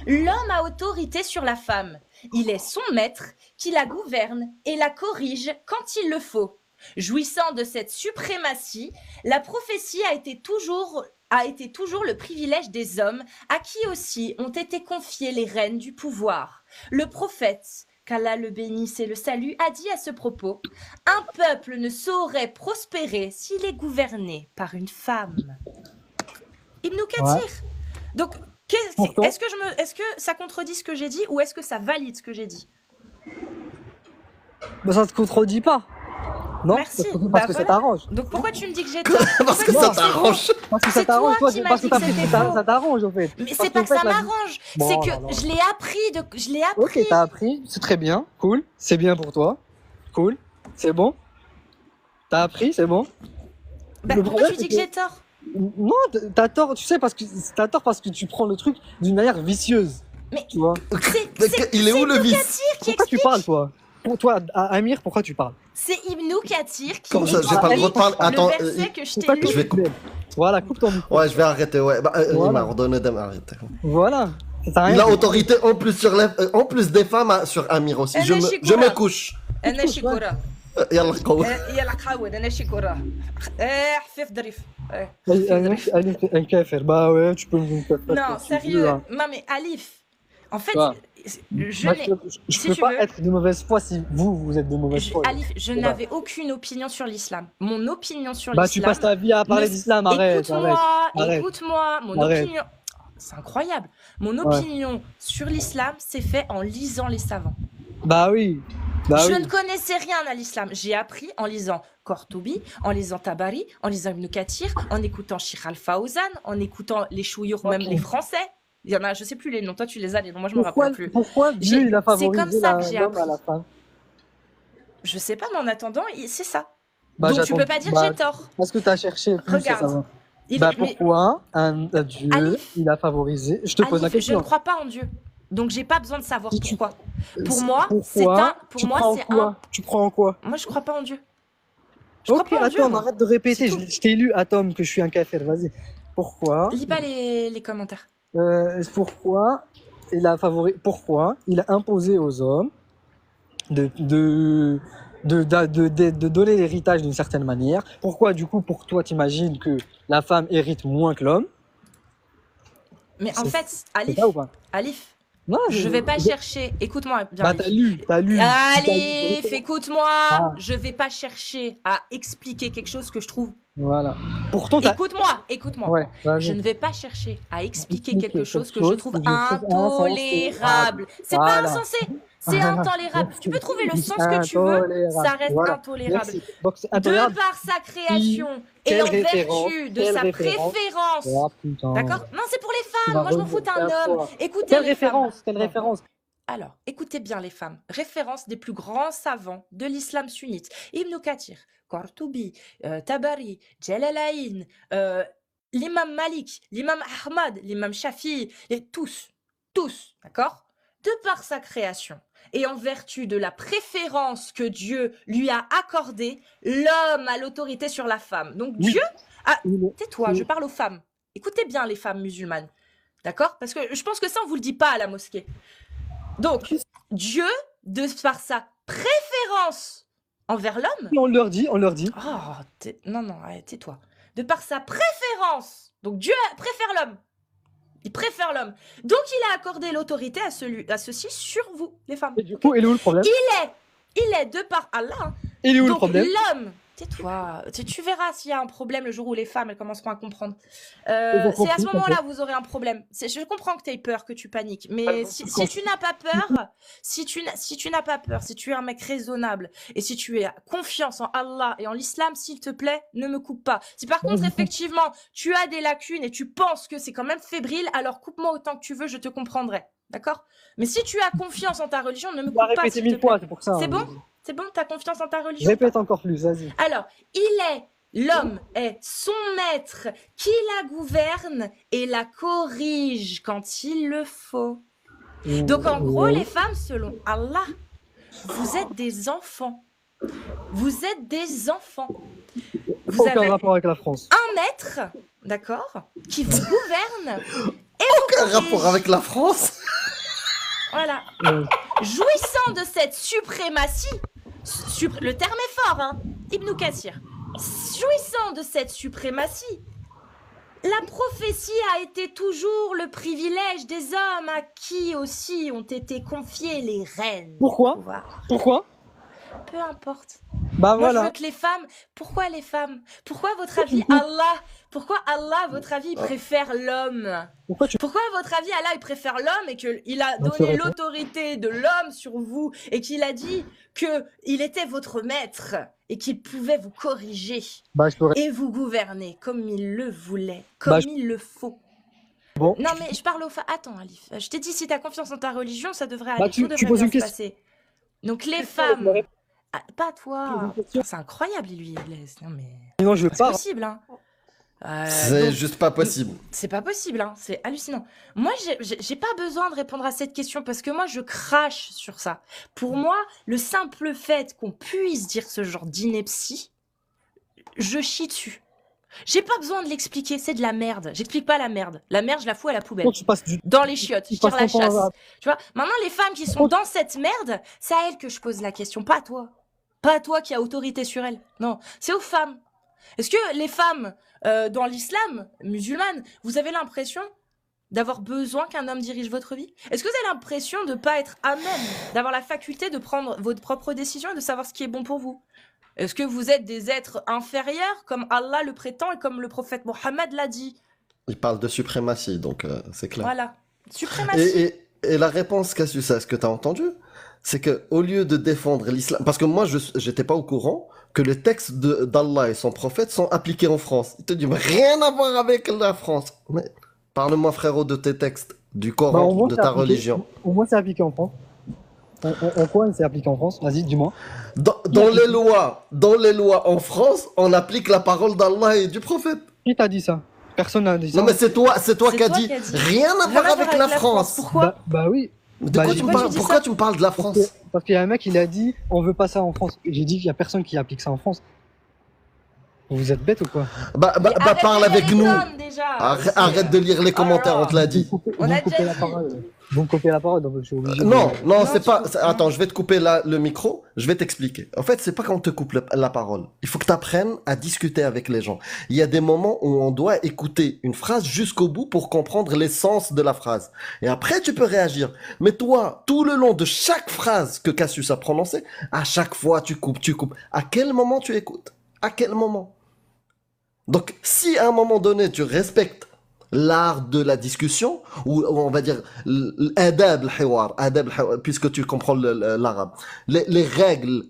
l'homme a autorité sur la femme. Il est son maître qui la gouverne et la corrige quand il le faut. Jouissant de cette suprématie, la prophétie a été toujours le privilège des hommes, à qui aussi ont été confiées les rênes du pouvoir. Le prophète, qu'Allah le bénisse et le salue, a dit à ce propos: un peuple ne saurait prospérer s'il est gouverné par une femme. Ibn Kathir. Ouais. Donc, est-ce que ça contredit ce que j'ai dit ou est-ce que ça valide ce que j'ai dit? Mais ça ne te contredit pas. Non, merci. Parce que ça t'arrange. Donc pourquoi tu me dis que j'ai tort? Parce que ça t'arrange. Parce que ça t'arrange, toi qui m'as dit que c'était faux. Ça t'arrange en fait. Mais c'est pas que ça m'arrange, c'est que je l'ai appris. Ok, t'as appris, c'est très bien, cool, c'est bien pour toi, cool, c'est bon. T'as appris, c'est bon. Bah, pourquoi tu dis que j'ai tort? Non, t'as tort, tu sais, parce que tu prends le truc d'une manière vicieuse. Mais tu vois. Il est où le vice? Pourquoi tu parles, toi? Pour toi, Amir, pourquoi tu parles? C'est Ibn Kathir qui dit j'ai pas le droit de parler. Attends, le verset que je t'ai lu. Je vais couper. Voilà, coupe ton micro. Ouais, je vais arrêter, ouais. Bah, il m'a ordonné d'arrêter. Voilà. Il a autorité en plus des femmes sur Amir aussi. Je me couche. أنا شكورة. يلا قوي. يلا قاود أنا شكورة. حفيف ظريف. Un kafir, bah ouais, tu peux me faire. Non, sérieux. Non mais Alif. En fait, je peux pas être de mauvaise foi si vous êtes de mauvaise foi. Alif, je n'avais aucune opinion sur l'islam. Mon opinion sur l'islam. Bah, tu passes ta vie à parler d'islam, arrête. Écoute-moi, mon opinion. C'est incroyable. Mon opinion sur l'islam, c'est fait en lisant les savants. Bah oui. Je ne connaissais rien à l'islam. J'ai appris en lisant Kortobi, en lisant Tabari, en lisant Ibn Kathir, en écoutant Sheikh Al-Fawzan, en écoutant les chouyours, même les Français. Il y en a, je sais plus les noms. Toi, tu les as, les noms. Moi, je me rappelle plus. Pourquoi Dieu, il a favorisé c'est comme ça que j'ai appris. à la fin. Je sais pas, mais en attendant, c'est ça. Bah, donc, tu peux pas dire que j'ai tort. Parce que tu as cherché plus. Regarde. Pourquoi Dieu, Alif, il a favorisé? Je te pose la question. Je ne crois pas en Dieu. Donc, j'ai pas besoin de savoir pourquoi. Pour moi, c'est un. Tu crois en quoi? Moi, je crois pas en Dieu. Ok, attends, arrête de répéter. Je t'ai lu, Atom, que je suis un kafir. Vas-y. Pourquoi? Lis pas les commentaires. Pourquoi il a imposé aux hommes de donner l'héritage d'une certaine manière? Pourquoi, du coup, pour toi, t'imagines que la femme hérite moins que l'homme? Mais en fait, Alif, non, je vais pas chercher. Écoute-moi bien. Bah, t'as lu. Alif, écoute-moi. Je vais pas chercher à expliquer quelque chose que je trouve. Voilà. Pourtant, écoute-moi. Ouais, je ne vais pas chercher à expliquer quelque chose que je trouve intolérable. C'est pas insensé. C'est intolérable. Tu peux trouver le sens que tu veux, ça reste intolérable. De par sa création et en vertu de sa préférence. D'accord? Non, c'est pour les femmes. Moi, je m'en fous d'un homme. Écoutez Quelle référence? Alors, écoutez bien les femmes. Référence des plus grands savants de l'islam sunnite. Ibn Kathir, Kortobi, Tabari, Jalalayn, l'imam Malik, l'imam Ahmad, l'imam Shafi'i, tous. tous, d'accord? De par sa création et en vertu de la préférence que Dieu lui a accordée, l'homme a l'autorité sur la femme. Donc Oui. Dieu a... Oui, mais- Tais-toi, je parle aux femmes. Écoutez bien les femmes musulmanes, d'accord? Parce que je pense que ça, on vous le dit pas à la mosquée. Donc, Dieu, de par sa préférence envers l'homme, On leur dit. oh, non, allez, tais-toi. De par sa préférence, donc Dieu préfère l'homme. Il préfère l'homme. Donc, il a accordé l'autorité à ceci sur vous, les femmes. Et du coup, il est où le problème? Il est de par Allah. Hein. Il est où le Donc, problème? l'homme, tais-toi. Tu verras s'il y a un problème le jour où les femmes elles commenceront à comprendre. Ils ont C'est à compris, ce moment-là où vous aurez un problème. Je comprends que tu aies peur, que tu paniques. Mais si tu n'as pas peur, si tu n'as pas peur, si tu es un mec raisonnable et si tu as confiance en Allah et en l'islam, s'il te plaît, ne me coupe pas. Si par contre, effectivement, tu as des lacunes et tu penses que c'est quand même fébrile, alors coupe-moi autant que tu veux, je te comprendrai. D'accord? Mais si tu as confiance en ta religion, ne me Tu l'as coupe pas. répété s'il te 1000 fois, plaît. c'est pour ça. C'est hein. bon? C'est bon, t'as confiance en ta religion? Répète encore plus, vas-y. Alors, l'homme est son maître qui la gouverne et la corrige quand il le faut. Donc en gros, les femmes, selon Allah, vous êtes des enfants. Vous êtes des enfants. Vous Aucun avez rapport avec la France. un maître, d'accord, qui vous gouverne. Aucun rapport avec la France. Voilà. Ouais. Jouissant de cette suprématie, le terme est fort, hein, Ibn Kathir. Jouissant de cette suprématie, la prophétie a été toujours le privilège des hommes à qui aussi ont été confiées les rênes. Pourquoi? Pourquoi? Peu importe. Bah Moi, je voilà. veux que les femmes... Pourquoi les femmes? Pourquoi, à votre avis, à votre avis, il préfère l'homme? Pourquoi, à votre avis, Allah, il préfère l'homme et qu'il a donné l'autorité de l'homme sur vous et qu'il a dit qu'il était votre maître et qu'il pouvait vous corriger et vous gouverner comme il le voulait, comme il le faut? Bon. Non, mais je parle aux femmes... Attends, Alif. Je t'ai dit, si tu as confiance en ta religion, ça devrait aller. Tu devrait poses bien une se question. passer. Donc, les Question, femmes... Ah, pas toi. C'est incroyable, lui. Non, mais... Non, je veux C'est pas. possible, hein. C'est juste pas possible. C'est pas possible, hein. C'est hallucinant. Moi, j'ai pas besoin de répondre à cette question parce que moi, je crache sur ça. Pour moi, le simple fait qu'on puisse dire ce genre d'ineptie, je chie dessus. J'ai pas besoin de l'expliquer, c'est de la merde. J'explique pas la merde. La merde, je la fous à la poubelle. Dans les chiottes, je tire la chasse. Tu vois, maintenant, les femmes qui sont dans cette merde, c'est à elles que je pose la question, pas à toi. Pas à toi qui a autorité sur elles. Non, c'est aux femmes. Est-ce que les femmes, dans l'islam musulmane, vous avez l'impression d'avoir besoin qu'un homme dirige votre vie? Est-ce que vous avez l'impression de pas être à même, d'avoir la faculté de prendre votre propre décision et de savoir ce qui est bon pour vous? Est-ce que vous êtes des êtres inférieurs, comme Allah le prétend et comme le prophète Mohammed l'a dit? Il parle de suprématie, donc c'est clair. Voilà, suprématie. Et la réponse, Cassius, à ce que tu as entendu, c'est que au lieu de défendre l'islam, parce que moi, j'étais pas au courant que les textes d'Allah et son prophète sont appliqués en France. Il te dit, mais rien à voir avec la France. Mais parle-moi, frérot, de tes textes, du Coran, de ta religion. Au moins, c'est appliqué en France. En quoi c'est appliqué en France? Vas-y, dis-moi. Dans les lois en France, on applique la parole d'Allah et du prophète. Qui t'a dit ça? Personne n'a dit ça. Non, mais c'est toi qui as dit rien à voir avec la France. Pourquoi? Bah oui. Pourquoi tu me parles de la France? Parce qu'il y a un mec, il a dit on veut pas ça en France. J'ai dit qu'il y a personne qui applique ça en France. Vous êtes bête ou quoi? Parle avec nous. Déjà. Arrête de lire les commentaires, on te l'a dit. On a déjà dit. Vous me coupez la parole, donc je suis obligé. Non, c'est pas. Attends, je vais te couper le micro. Je vais t'expliquer. En fait, c'est pas qu'on te coupe la parole. Il faut que tu apprennes à discuter avec les gens. Il y a des moments où on doit écouter une phrase jusqu'au bout pour comprendre l'essence de la phrase. Et après, tu peux réagir. Mais toi, tout le long de chaque phrase que Cassius a prononcée, à chaque fois, tu coupes. À quel moment tu écoutes? À quel moment? Donc, si à un moment donné, tu respectes l'art de la discussion, ou on va dire l'adab al-hiwar, puisque tu comprends l'arabe, les règles,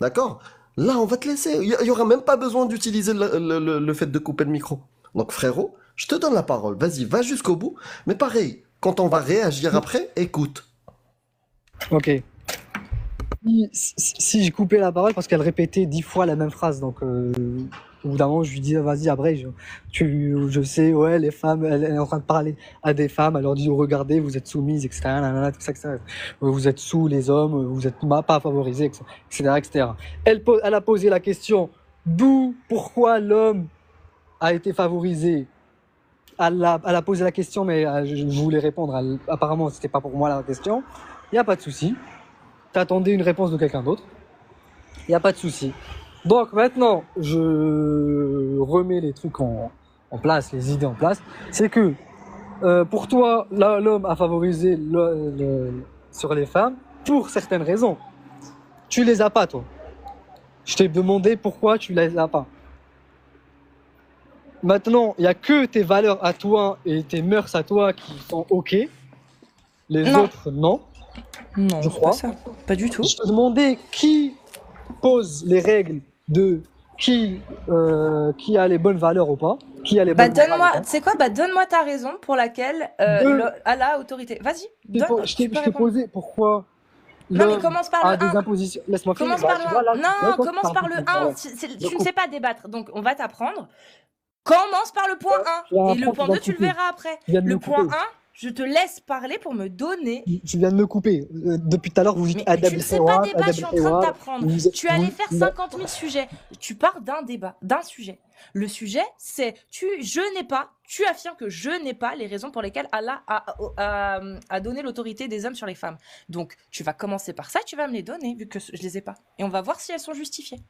d'accord? Là, on va te laisser. Il y aura même pas besoin d'utiliser le fait de couper le micro. Donc, frérot, je te donne la parole. Vas-y, va jusqu'au bout. Mais pareil, quand on va réagir après, écoute. Ok. si j'ai coupé la parole parce qu'elle répétait 10 fois la même phrase, donc au bout d'un moment je lui dis vas-y après je sais ouais les femmes elle est en train de parler à des femmes, elle leur dit regardez vous êtes soumises etc. Nanana, tout ça, etc. Vous êtes sous les hommes, vous êtes pas favorisés etc., etc. Elle a posé la question d'où pourquoi l'homme a été favorisé. Elle a posé la question mais je voulais répondre, apparemment c'était pas pour moi la question. Il n'y a pas de souci. T'attendais une réponse de quelqu'un d'autre. Il n'y a pas de souci. Donc maintenant, je remets les trucs en place, les idées en place. C'est que pour toi, l'homme a favorisé sur les femmes pour certaines raisons. Tu les as pas, toi. Je t'ai demandé pourquoi tu les as pas. Maintenant, il n'y a que tes valeurs à toi et tes mœurs à toi qui sont OK. Les autres, non. Non, je crois. Pas ça. Pas du tout. Je te demandais qui pose les règles de qui a les bonnes valeurs ou pas. Qui a les bonnes donne-moi, tu sais quoi, donne-moi ta raison pour laquelle Allah a autorité. Vas-y, je t'ai posé pourquoi. Non, mais commence par le 1. Des impositions. Laisse-moi finir. Commence par le 1. Non, commence par le 1. Tu ne sais pas débattre, donc on va t'apprendre. Commence par le point 1. Et le point 2, tu le verras après. Le point 1, je te laisse parler pour me donner. Tu viens de me couper. Depuis tout à l'heure, vous dites tu ne sais pas débattre, je suis en train de t'apprendre. Tu allais faire 50 000 sujets. Tu pars d'un débat, d'un sujet. Le sujet, c'est tu affirmes que je n'ai pas les raisons pour lesquelles Allah a donné l'autorité des hommes sur les femmes. Donc, tu vas commencer par ça, tu vas me les donner, vu que je les ai pas. Et on va voir si elles sont justifiées.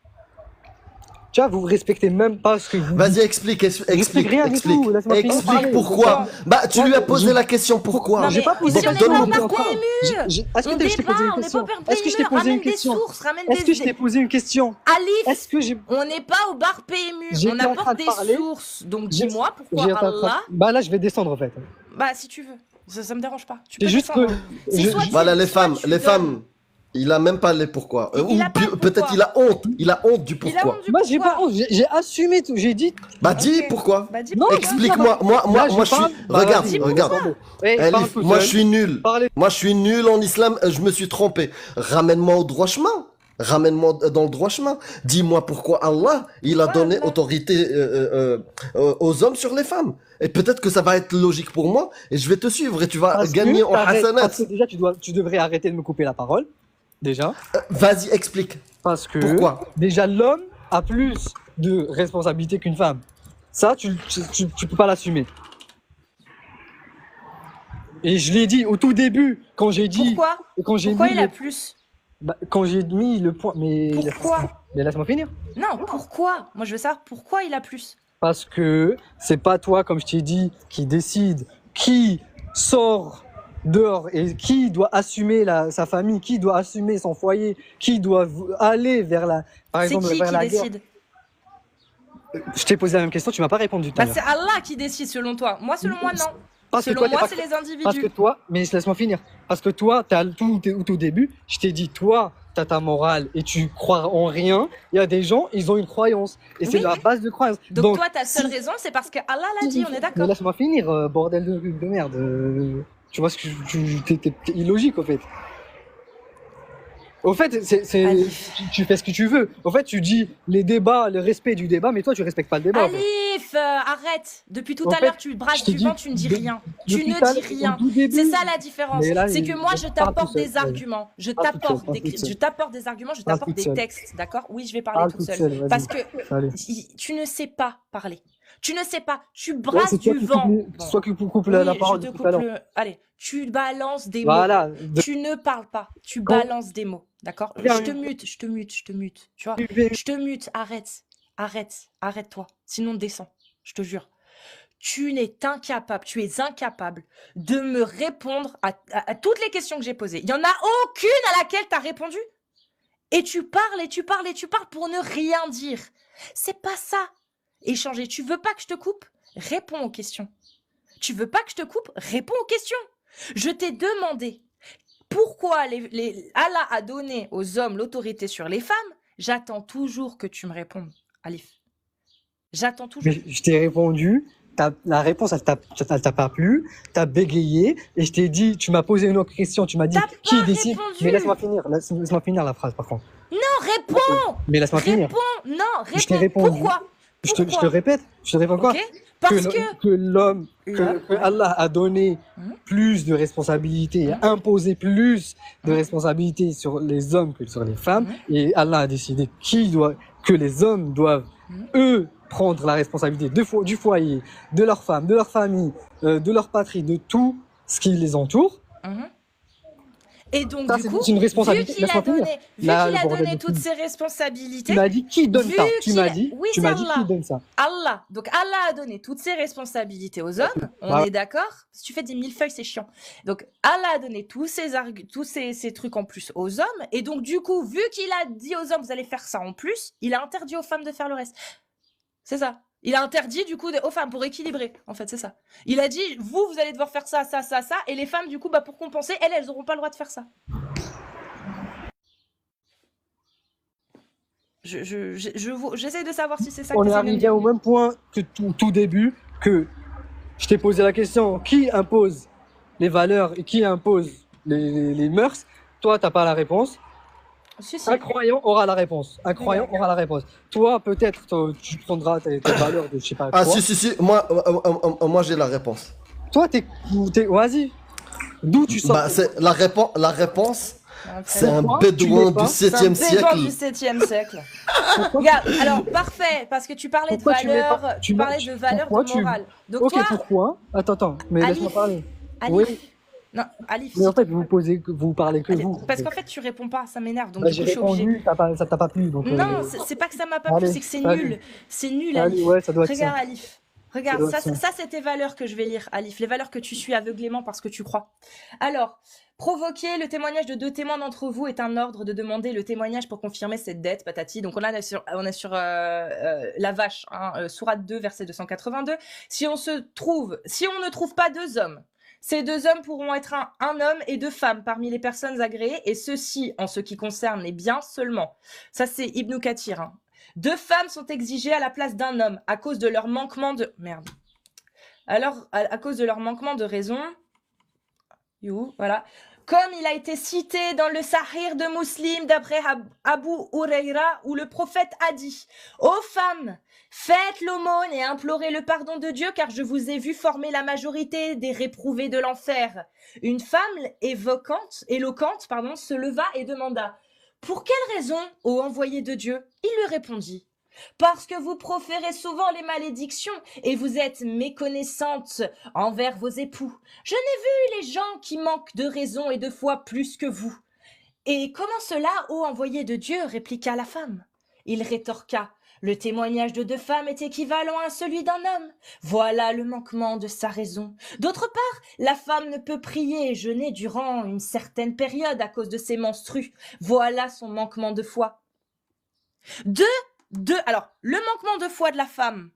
Tu vois, vous respectez même pas ce que vous. Vas-y, explique pourquoi. Bah, tu lui as posé la question pourquoi. Non, j'ai pas posé la question. Est-ce que je t'ai posé une question? Est-ce que je t'ai posé une question? Est-ce que je t'ai posé une question? Alif, on n'est pas au bar PMU, on apporte des sources. Donc dis-moi pourquoi Allah. Bah là, je vais descendre en fait. Bah si tu veux, ça me dérange pas. C'est juste que. Voilà les femmes. Il a même pas les pourquoi. Ou peut-être il a honte. Il a honte du pourquoi. Moi j'ai pas honte, j'ai assumé tout, j'ai dit. Bah dis pourquoi. Bah, dis explique-moi. Moi je suis. Regarde. Elif, moi je suis nul. Moi je suis nul en islam. Je me suis trompé. Ramène-moi au droit chemin. Ramène-moi dans le droit chemin. Dis-moi pourquoi Allah il a donné autorité aux hommes sur les femmes. Et peut-être que ça va être logique pour moi et je vais te suivre et tu vas gagner en hasanat. Parce que déjà tu devrais arrêter de me couper la parole. Déjà. Vas-y, explique. Parce que pourquoi déjà l'homme a plus de responsabilités qu'une femme. Ça, tu peux pas l'assumer. Et je l'ai dit au tout début quand j'ai dit. Pourquoi il a plus? Quand j'ai mis le point. Mais pourquoi? Mais laisse-moi finir. Non, pourquoi? Moi je veux savoir pourquoi il a plus. Parce que c'est pas toi, comme je t'ai dit, qui décide qui sort dehors et qui doit assumer sa famille, qui doit assumer son foyer, qui doit aller vers la, par exemple, vers la guerre. C'est qui décide? Je t'ai posé la même question, tu m'as pas répondu. C'est Allah qui décide selon toi. Moi, selon moi, non. Selon moi, c'est les individus. Parce que toi, mais laisse-moi finir. Parce que toi, t'as tout au début, je t'ai dit, toi, t'as ta morale et tu crois en rien. Il y a des gens, ils ont une croyance et c'est la base de croyance. Donc toi, ta seule raison, c'est parce que Allah l'a dit. On est d'accord. Mais laisse-moi finir, bordel de merde. Tu vois ce que t'es illogique, au fait. Au fait, tu fais ce que tu veux. Au fait, tu dis les débats, le respect du débat, mais toi, tu respectes pas le débat. Alif, arrête. Depuis tout à l'heure, tu brasses du vent, tu ne dis rien. Tu ne dis rien. C'est ça la différence. C'est que moi, je t'apporte des arguments. Je t'apporte des arguments, je t'apporte des textes. D'accord? Oui, je vais parler toute seule. Parce que tu ne sais pas parler. Tu ne sais pas, tu brasses du vent. Soit que tu coupes la parole. Allez, tu balances des mots. Tu ne parles pas, tu balances des mots. D'accord? Je te mute. Tu vois? Je te mute, arrête-toi. Sinon, descends, je te jure. Tu es incapable de me répondre à toutes les questions que j'ai posées. Il n'y en a aucune à laquelle tu as répondu. Et tu parles pour ne rien dire. C'est pas ça. Échanger. Tu veux pas que je te coupe? Réponds aux questions. Tu veux pas que je te coupe? Réponds aux questions. Je t'ai demandé pourquoi Allah a donné aux hommes l'autorité sur les femmes. J'attends toujours que tu me répondes, Alif. J'attends toujours. Mais je t'ai répondu la réponse, elle t'a pas plu, t'as bégayé, et je t'ai dit, tu m'as posé une autre question, tu m'as dit, T'as qui pas décide? répondu. Mais laisse-moi finir la phrase, par contre. Non, réponds. Mais laisse-moi finir. Non, Je t'ai réponds. répondu. Pourquoi? Je te répète, je te réponds quoi? Ok. Parce que l'homme, L'homme, que Allah a donné Mhm. plus de responsabilités, a imposé plus de responsabilités sur les hommes que sur les femmes, et Allah a décidé que les hommes doivent, eux, prendre la responsabilité du foyer, de leur femme, de leur famille, de leur patrie, de tout ce qui les entoure. Et donc, Ça, du c'est coup, une responsabilité. vu qu'il a Laisse-moi finir. donné, Là, vu qu'il a bordel donné de toutes couilles. ces responsabilités, Tu m'as dit qui donne vu ça? Tu m'as qu'il- dit, oui, tu c'est m'as dit qui Allah. donne ça? Allah. Donc Allah a donné toutes ses responsabilités aux hommes, on Voilà. est d'accord? Si tu fais des millefeuilles, c'est chiant. Donc Allah a donné tous ces trucs en plus aux hommes, et donc du coup, vu qu'il a dit aux hommes, vous allez faire ça en plus, il a interdit aux femmes de faire le reste. C'est ça. Il a interdit du coup aux femmes pour équilibrer, en fait, c'est ça. Il a dit, vous allez devoir faire ça, ça, ça, ça, et les femmes, du coup, pour compenser, elles n'auront pas le droit de faire ça. J'essaie de savoir si c'est ça que On est t'essaies de me arrivé dire. au même point que tout début, que je t'ai posé la question, qui impose les valeurs et qui impose les mœurs? Toi, t'as pas la réponse. Si, si. Un croyant aura la réponse. Un croyant aura la réponse. Toi, peut-être, tu prendras tes valeurs de je sais pas quoi. Ah si, moi j'ai la réponse. Toi, vas-y. D'où tu sors? Bah, c'est la réponse, c'est un Pourquoi tu bédouin n'es pas- du C'est un 7e bédouin du siècle. 7e siècle. Regarde, alors parfait, parce que tu parlais de Pourquoi tu n'es pas- valeurs, tu tu parlais m'as- de valeurs pourquoi de tu- morale. Donc Ok, toi, pourquoi? Attends, mais Alif, laisse-moi parler. Alif, Oui. non, Alif, Mais en s'il te fait, vous parlez que plaît. vous. Parce qu'en fait, tu réponds pas, ça m'énerve, donc Bah, du j'ai coup, je suis obligée. répondu, ça t'a pas plu. Donc, Non, c'est pas que ça m'a pas plu, allez, c'est que c'est allez. nul. C'est nul, allez, Alif. ouais, ça doit être Regarde, ça. Alif. Regarde, doit ça, être ça. c'est tes valeurs que je vais lire, Alif. Les valeurs que tu suis aveuglément parce que tu crois. Alors, provoquer le témoignage de 2 témoins d'entre vous est un ordre de demander le témoignage pour confirmer cette dette, patati. Donc on est sur la vache, hein, sourate 2, verset 282. Si on ne trouve pas 2 hommes, ces 2 hommes pourront être un homme et 2 femmes parmi les personnes agréées, et ceci en ce qui concerne les biens seulement. Ça, c'est Ibn Kathir. Hein. 2 femmes sont exigées à la place d'un homme à cause de leur manquement de... Merde. Alors, à cause de leur manquement de raison... Voilà. Comme il a été cité dans le Sahih de Muslim d'après Abu Huraira, où le prophète a dit « Ô femmes, faites l'aumône et implorez le pardon de Dieu, car je vous ai vu former la majorité des réprouvés de l'enfer. » Une femme éloquente, se leva et demanda « Pour quelle raison, ô envoyé de Dieu ?» Il lui répondit « Parce que vous proférez souvent les malédictions et vous êtes méconnaissante envers vos époux. Je n'ai vu les gens qui manquent de raison et de foi plus que vous. » « Et comment cela, ô envoyé de Dieu ?» répliqua la femme. Il rétorqua « Le témoignage de 2 femmes est équivalent à celui d'un homme. Voilà le manquement de sa raison. D'autre part, la femme ne peut prier et jeûner durant une certaine période à cause de ses menstrues. Voilà son manquement de foi. » Alors, le manquement de foi de la femme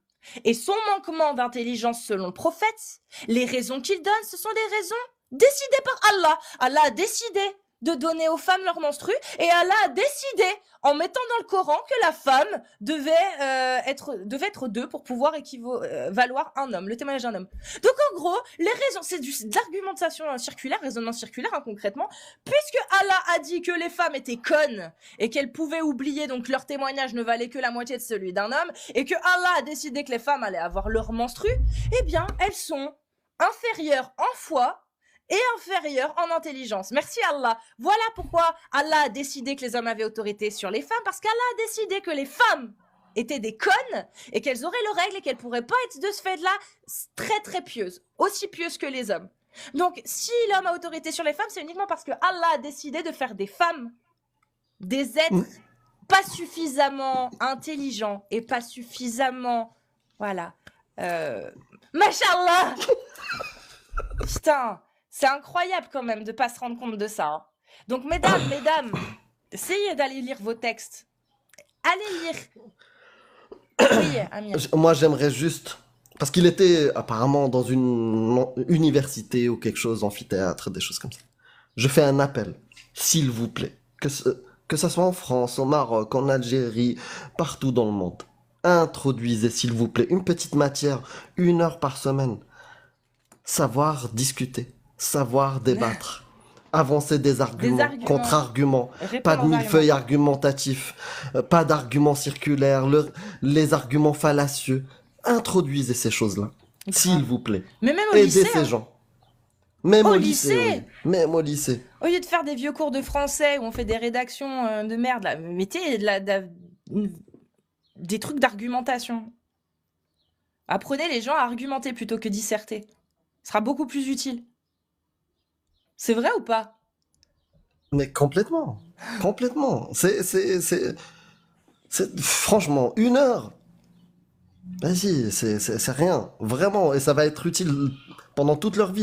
et son manquement d'intelligence selon le prophète, les raisons qu'il donne, ce sont des raisons décidées par Allah. Allah a décidé de donner aux femmes leurs menstrues, et Allah a décidé, en mettant dans le Coran, que la femme devait être 2 pour pouvoir valoir un homme, le témoignage d'un homme. Donc en gros, les raisons, c'est de l'argumentation circulaire, raisonnement circulaire, hein, concrètement, puisque Allah a dit que les femmes étaient connes et qu'elles pouvaient oublier, donc leur témoignage ne valait que la moitié de celui d'un homme, et que Allah a décidé que les femmes allaient avoir leurs menstrues, eh bien, elles sont inférieures en foi et inférieure en intelligence. Merci Allah. Voilà pourquoi Allah a décidé que les hommes avaient autorité sur les femmes, parce qu'Allah a décidé que les femmes étaient des connes et qu'elles auraient leurs règles et qu'elles pourraient pas être de ce fait-là très très pieuses, aussi pieuses que les hommes. Donc si l'homme a autorité sur les femmes, c'est uniquement parce que Allah a décidé de faire des femmes des êtres pas suffisamment intelligents et pas suffisamment... Voilà. Mashallah. Putain. C'est incroyable quand même de pas se rendre compte de ça. Hein. Donc mesdames, essayez d'aller lire vos textes. Allez lire. Oui, Amir. Moi j'aimerais juste, parce qu'il était apparemment dans une université ou quelque chose, amphithéâtre, des choses comme ça. Je fais un appel, s'il vous plaît, que ça soit en France, au Maroc, en Algérie, partout dans le monde. Introduisez, s'il vous plaît, une petite matière, 1 heure par semaine. Savoir discuter, savoir débattre, avancer des arguments, arguments. contre-arguments, Répondre pas de aux millefeuille arguments. argumentatif, pas d'arguments circulaires, les arguments fallacieux. Introduisez ces choses-là, s'il vous plaît. Mais même au Aidez lycée, ces hein. gens. Même Au au lycée, lycée oui. Même au lycée. Au lieu de faire des vieux cours de français où on fait des rédactions de merde, là, mettez des trucs d'argumentation. Apprenez les gens à argumenter plutôt que disserter. Ce sera beaucoup plus utile. C'est vrai ou pas? Mais complètement. Complètement. Franchement, 1 heure. Vas-y, c'est rien. Vraiment. Et ça va être utile pendant toute leur vie.